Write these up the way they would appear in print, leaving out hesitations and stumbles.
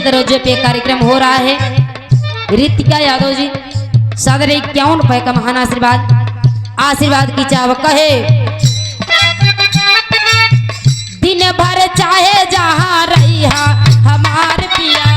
के दरवाजे पे कार्यक्रम हो रहा है। रितिका यादव जी सादर 51 रुपए का महान आशीर्वाद की चाव कहे दिन भर चाहे जहाँ रहिया हमार पिया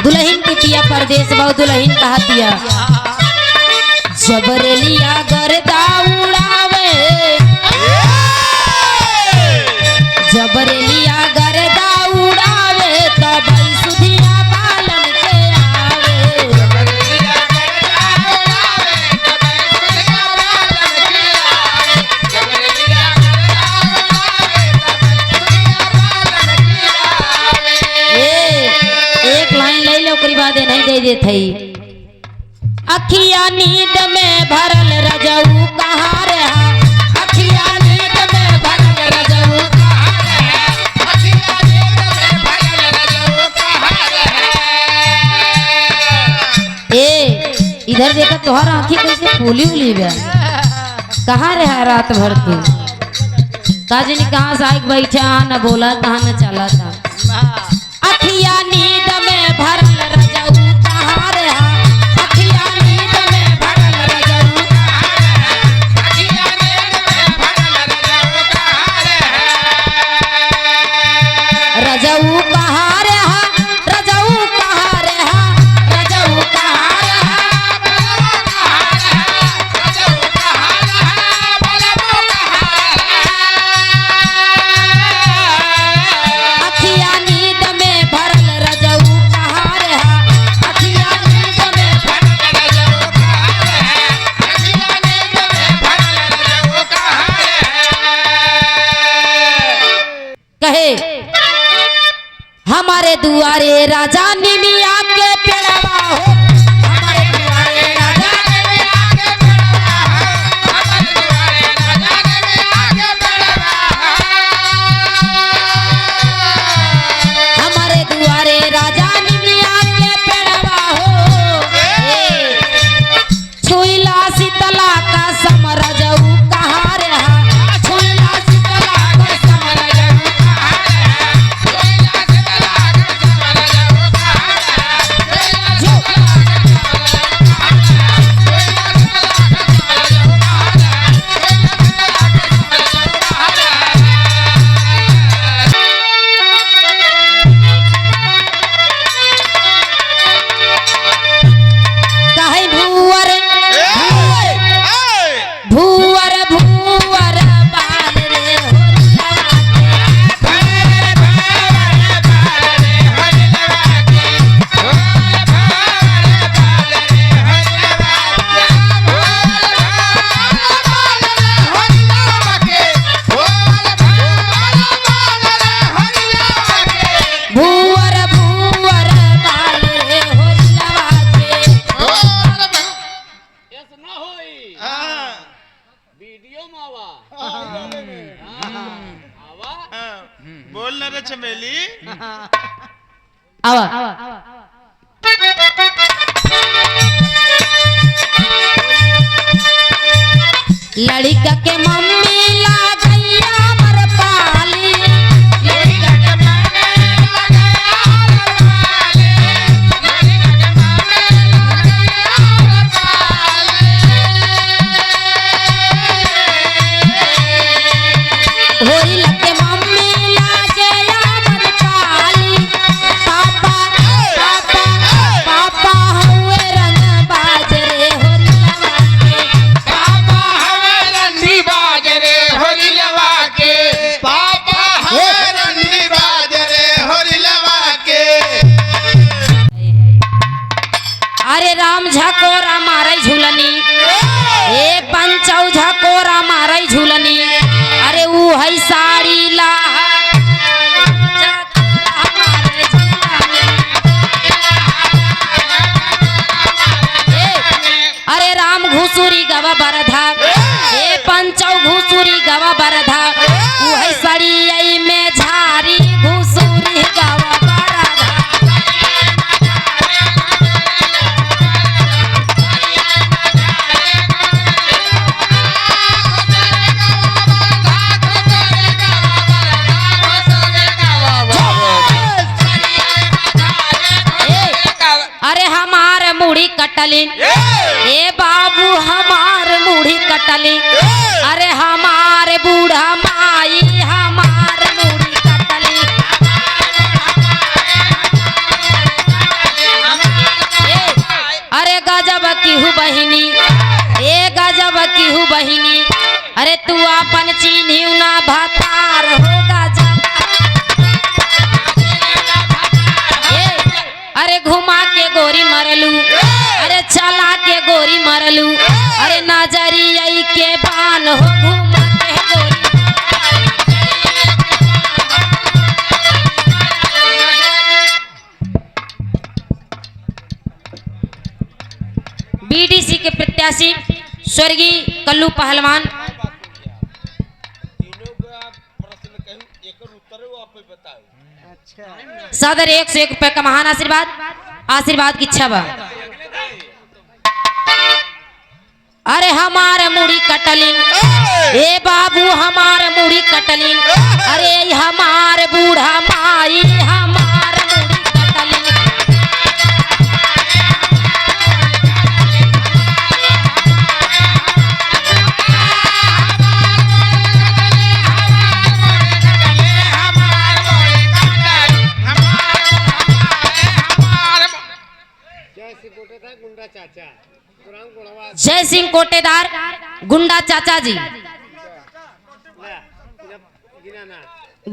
दुल्हन के पिया परदेश बहु दुल्हन कहतिया जबरेलिया गर्दा उड़ावे जबरेलिया गर्दा उड़ावे तब सुधिया बालन के आवे जबरेलिया गर्दा उड़ावे तब सुधिया बालन के आवे जबरेलिया गर्दा उड़ावे तब सुधिया बालन के आवे। एक लाइन ले लो ओकरी बाद नहीं दे दे थई अखिया नींद में भरल रजऊ कहाँ रहा अखिया नींद में भरल रजऊ कहाँ रहा अखिया नींद में भरल रजऊ कहाँ रहा। ए इधर देखा तोहरा आँखी कैसे फूली उली बा कहाँ रहा रात भर तू काजनी कहाँ से आके बैठा न बोला कहाँ न चला था अखिया नींद में भरल रजऊ कहाँ रहा रजऊ कहाँ रहा रजऊ कहाँ रहा रजऊ कहाँ रहा रजऊ कहाँ रहा बलबू कहाँ रहा अखिया नींद में भरल रजऊ रे चमेली। आवा लड़का के मम्मी ला गैया मर पाली लड़का के मम्मी ला गैया मर पाली लड़का के मम्मी ला गैया मर पाली होरी लगे मम्मी ला गैया मर पाली पापा पापा पापा हुए रंग बाजरे होरी लगा के पापा हवे रंडी बाजरे होली लवा के पापा हवे रंडी बाजरे होली लवा के अरे राम झकोरा मारे झूलनी ए पंचौ झकोरा मारे झूलनी अरे ऊ है साड़ी ला अरे राम घुसुरी गवा बरधा ए पंचौ घुसुरी गवा बरधा ऊ है साड़ी आई में झारी घुसुरी गवा बरधा अरे हमार मुड़ी कटलिन ए बाबू हमार मुड़ी कटलिन अरे हमार बूढ़ा माई हमार मुड़ी कटलिन अरे गजब की हूँ बहिनी ए गजब की हूँ बहिनी अरे तू अपन चिन्हियो ना भतार हो गजब अरे घुमा के गोरी मरलू अरे चला के गोरी मरलू अरे नजरिया के बान हो घुमा के गोरी बीडीसी के प्रत्याशी स्वर्गीय कल्लू पहलवान सदर 101 रुपए का महान आशीर्वाद आशीर्वाद की इच्छा बा अरे हमार मुड़ी कटलिन ए बाबू हमार मुड़ी कटलिन अरे हमार बूढ़ा माई हमार मुड़ी कटलिन जय सिंह कोटेदार गुंडा चाचा जी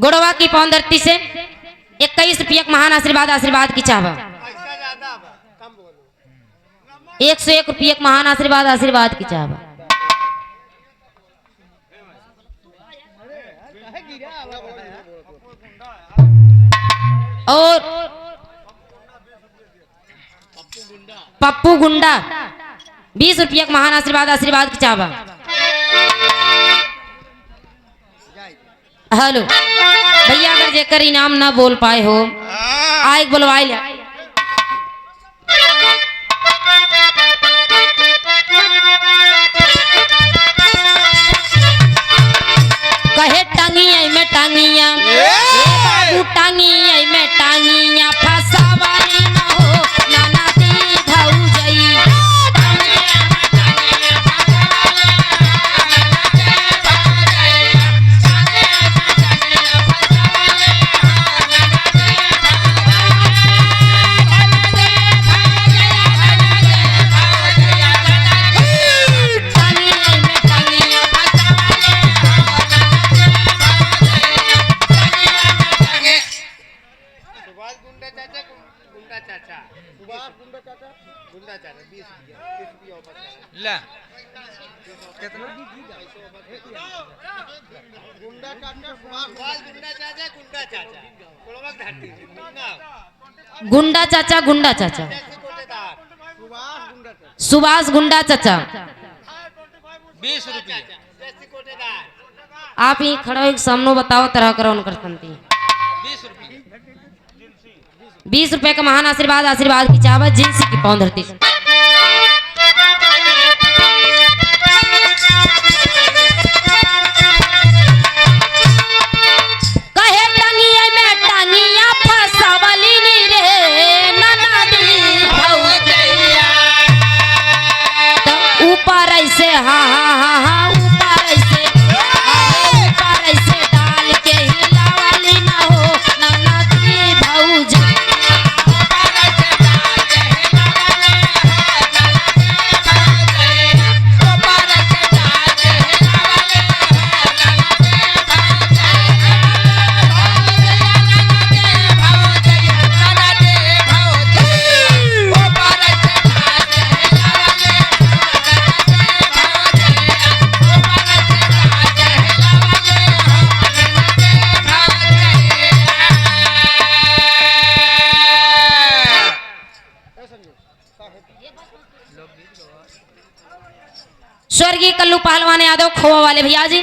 गुड़वा की पौंदरती से 21 रुपये महान आशीर्वाद आशीर्वाद की चाहवा 101 रुपये महान आशीर्वाद आशीर्वाद की चाहवा और पप्पू गुंडा 20 रुपये महान आशीर्वाद आशीर्वाद की चाहवा हेलो भैया अगर जेकर इनाम ना बोल पाए हो आए बुलवाई ले कहे टांगिया में टांगिया बाबू टांगिया में टांगिया फसावारी न हो नाना दी भाऊ जई गुंडा चाचा गुंडा चाचा सुभाष गुंडा चाचा 20 रुपये आप ही खड़ा हो सामने बताओ तरह करो उनकर संति 20 20 रुपए का महान आशीर्वाद, आशीर्वाद की चावत जिनसी की पाँव धरती। कहे टंगिया में टंगिया फसावली नी रे ननदी भौजैया। तो ऊपर ऐसे हाँ हाँ हाँ हाँ ऊपर ऐसे डाल के हिलावली ना हो ननदी भौजैया। स्वर्गीय कल्लू पहलवान यादव खोवा वाले भैया जी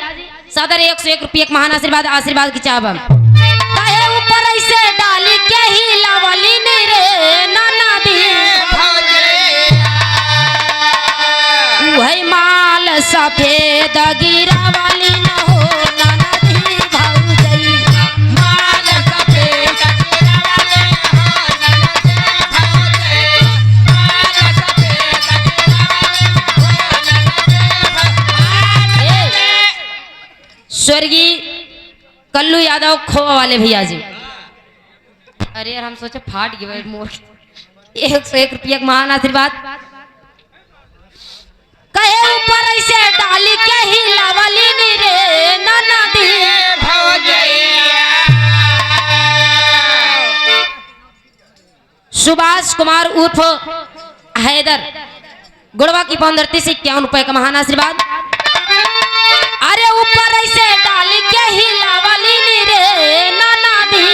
सदर 101 रुपये का महान आशीर्वाद, आशीर्वाद की चाबम। कहे ऊपर ऐसे डाली के ही लावली नी रे ननदी वही माल सफेद गिरा वाली न हो ननदी भौजैया। माल सफेद गिरा वाली हो ननदी भौजैया। माल सफेद स्वर्गीय कल्लू यादव खोवा वाले भैया जी। अरे यार हम सोचे फाट गए मोर। 101 रुपये का महान आशीर्वाद। कहे ऊपर ऐसे डाली के ही लावली नी रे ननदी भौजैया। सुभाष कुमार उर्फ हैदर गुड़वा की पाँव धरती से 51 रुपए का महान आशीर्वाद। अरे ऊपर ऐसे डाली के ही लावली नी रे ननदी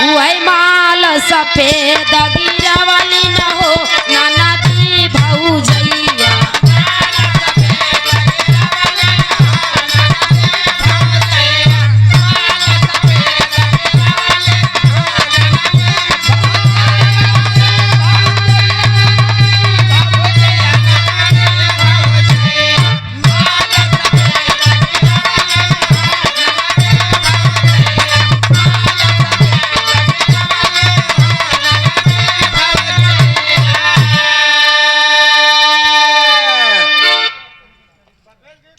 वही माल सफेद गिरा वाली न हो ननदी भौजैया।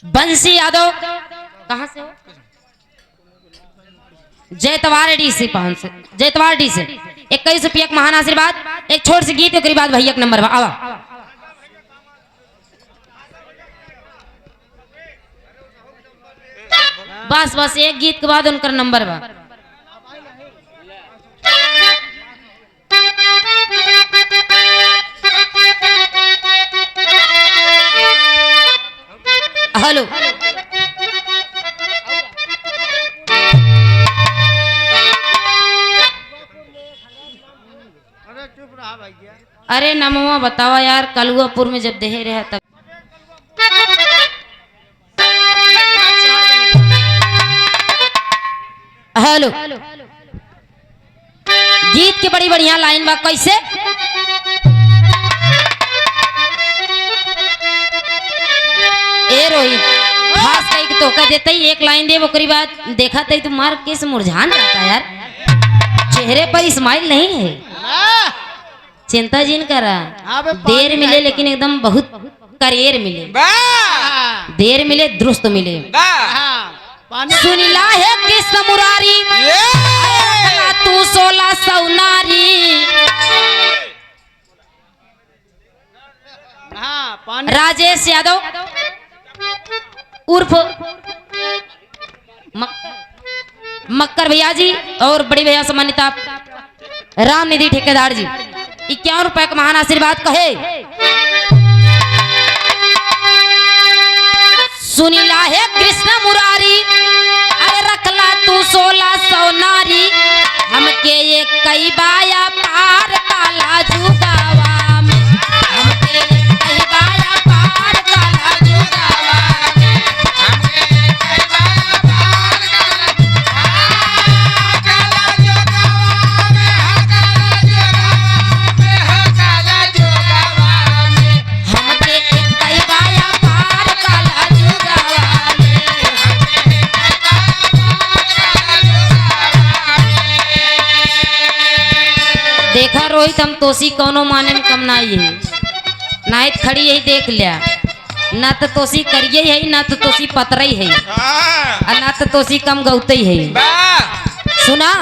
बंसी यादव कहां से हो? जैतवारडी से पहन से जैतवारडी से 21 रुपये का महान आशीर्वाद। एक छोट से गीत के बाद भैया नंबर आवा। बस बस एक गीत के बाद उनका नंबर बा। हेलो अरे नमवा बतावा यार कलुआपुर में जब देहे रहे तब। हेलो गीत के बड़ी बढ़िया लाइन बा कैसे? ए रोहित खास कहीं तो का देते ही एक लाइन दे ओकरी बाद देखा तई तो मार किस मुरझान जाता यार। चेहरे पर स्माइल नहीं है। चिंता जिन करा देर मिले लेकिन एकदम बहुत करियर मिले। देर मिले दुरुस्त मिले। सुनिला है किस मुरारी तू 1600 नारी। राजेश यादव उर्फ मक्कर भैया जी और बड़ी भैया सम्मानित राम निधि ठेकेदार जी 51 रुपए का महान आशीर्वाद कहे। सुनीला है कृष्ण मुरारी अरे रखला तू 1600 नारी हमके ये कई बाया पार काला जुगावा में। हमके ये कई बाया पार काला जुगावा में। हमके ये कई बाया पार काला होई तो हम तोसी कौनो माने में कम नहीं है। नाहित खड़ी यही देख लिया, ना तो तोसी करिए है, ना तो तोसी पतरई है, और ना तो तोसी कम गौते है। सुना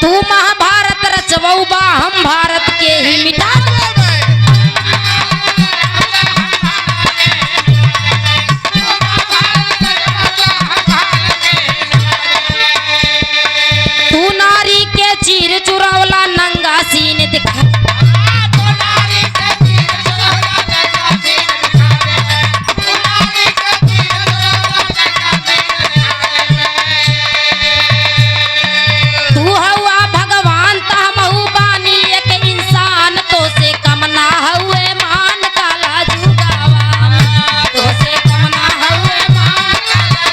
तू महाभारत रचबऊ बा, हम भारत के ही मिटा। तू नारी के चीर चुरावला, नंगा सीन दिखा। तू हवा भगवान ता महू बानी एक इंसान, तो से कम ना हुए मान काला जुगावा। तो से कम ना हुए मान काला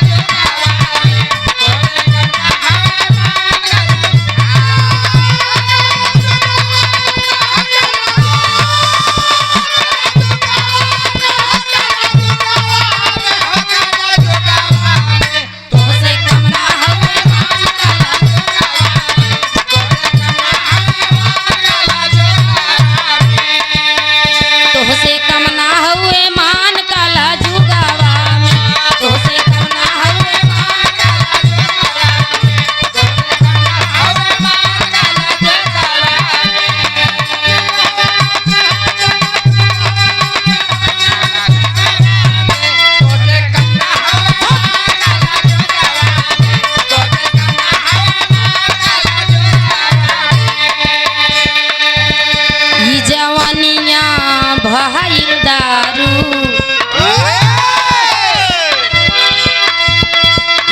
तो से कम ना हुए मान तो से कम ना हुए मान काला जुगावा में। तो से कम ना हुए मान काला ई जवानिया भइल दारू।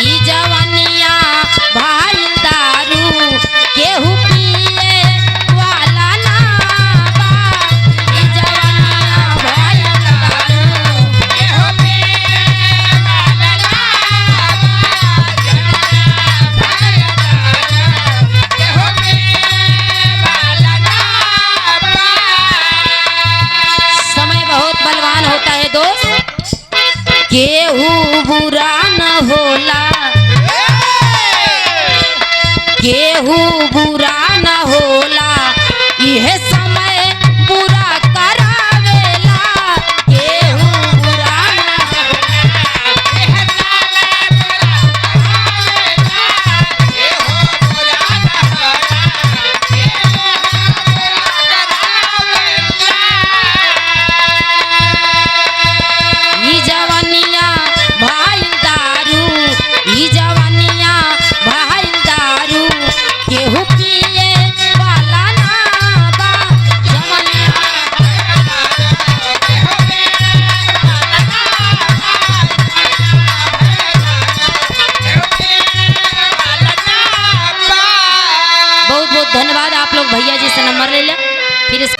ई जवानिया भइल दारू, केहू पिए वाला ना बा। ई जवानिया भइल दारू, केहू पिए वाला ना समय बहुत बलवान होता है दोस्त, केहू बुरा न होला, केहू बुरा न होला, यह समय बुरा करावेला। केहू बुरा न ई जवानिया भइल दारू, ई जवानिया भइल दारू, केहू पिए वाला ना बा। जवानिया बहुत बहुत धन्यवाद आप लोग भैया जी से नंबर ले लें फिर इस